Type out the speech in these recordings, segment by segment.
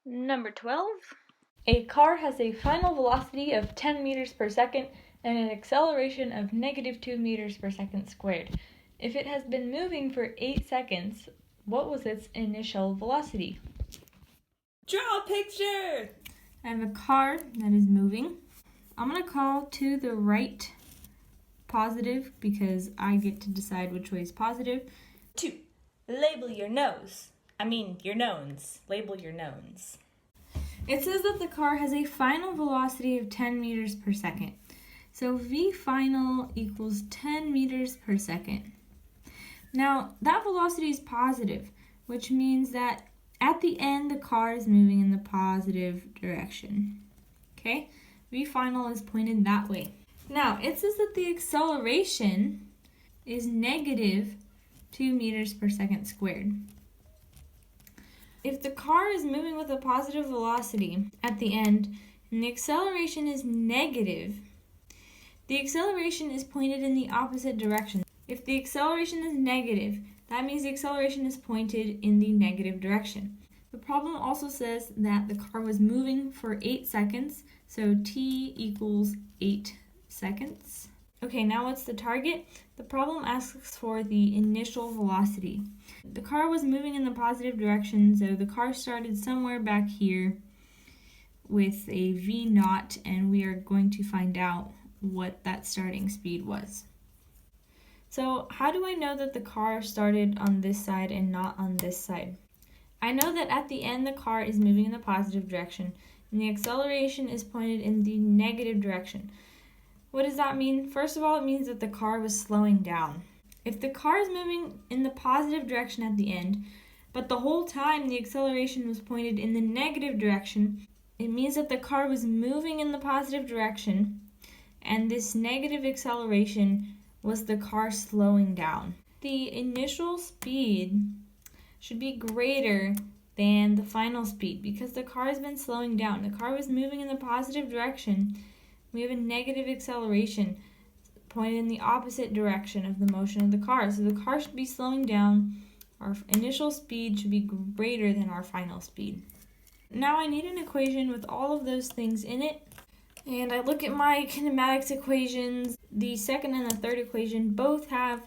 Number 12. A car has a final velocity of 10 meters per second and an acceleration of -2 meters per second squared. If it has been moving for 8 seconds, what was its initial velocity? Draw a picture! I have a car that is moving. I'm going to call to the right positive because I get to decide which way is positive. 2. Label your nose. Your knowns. Label your knowns. It says that the car has a final velocity of 10 meters per second. So V final equals 10 meters per second. Now, that velocity is positive, which means that at the end, the car is moving in the positive direction. Okay? V final is pointed that way. Now, it says that the acceleration is -2 meters per second squared. If the car is moving with a positive velocity at the end and the acceleration is negative, the acceleration is pointed in the opposite direction. If the acceleration is negative, that means the acceleration is pointed in the negative direction. The problem also says that the car was moving for 8 seconds, so t equals 8 seconds. Okay, now what's the target? The problem asks for the initial velocity. The car was moving in the positive direction, so the car started somewhere back here with a v naught, and we are going to find out what that starting speed was. So how do I know that the car started on this side and not on this side? I know that at the end the car is moving in the positive direction and the acceleration is pointed in the negative direction. What does that mean? First of all, it means that the car was slowing down. If the car is moving in the positive direction at the end, but the whole time the acceleration was pointed in the negative direction, it means that the car was moving in the positive direction, and this negative acceleration was the car slowing down. The initial speed should be greater than the final speed because the car has been slowing down. The car was moving in the positive direction. We have a negative acceleration pointed in the opposite direction of the motion of the car. So the car should be slowing down. Our initial speed should be greater than our final speed. Now I need an equation with all of those things in it. And I look at my kinematics equations. The second and the third equation both have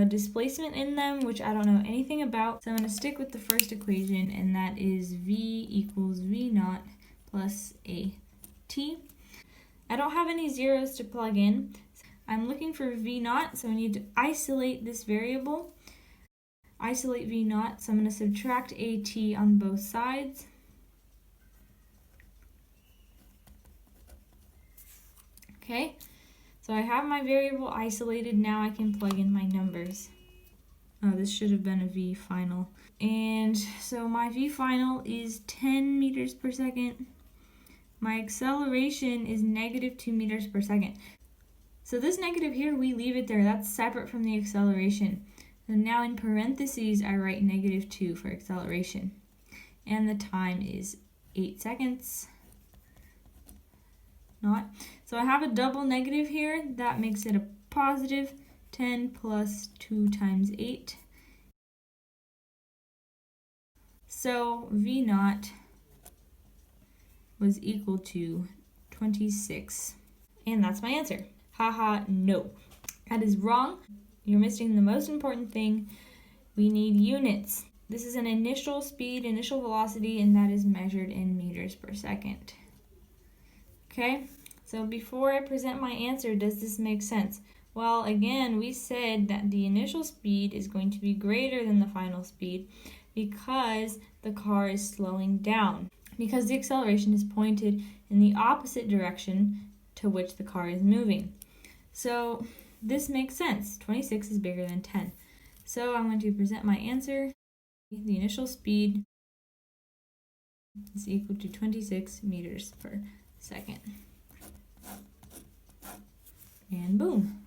displacement in them, which I don't know anything about. So I'm going to stick with the first equation, and that is V equals V naught plus a t. I don't have any zeros to plug in. I'm looking for V naught, so I need to isolate this variable. Isolate V naught, so I'm going to subtract AT on both sides. Okay, so I have my variable isolated. Now I can plug in my numbers. Oh, this should have been a V final. And so my V final is 10 meters per second. My acceleration is -2 meters per second. So this negative here, we leave it there. That's separate from the acceleration. So now in parentheses, I write -2 for acceleration. And the time is 8 seconds. Not. So I have a double negative here. That makes it a positive 10 plus 2 times 8. So V naught was equal to 26. And that's my answer. Haha, no. That is wrong. You're missing the most important thing. We need units. This is an initial speed, initial velocity, and that is measured in meters per second. Okay, so before I present my answer, does this make sense? Well, again, we said that the initial speed is going to be greater than the final speed because the car is slowing down, because the acceleration is pointed in the opposite direction to which the car is moving. So this makes sense. 26 is bigger than 10. So I'm going to present my answer. The initial speed is equal to 26 meters per second. And boom.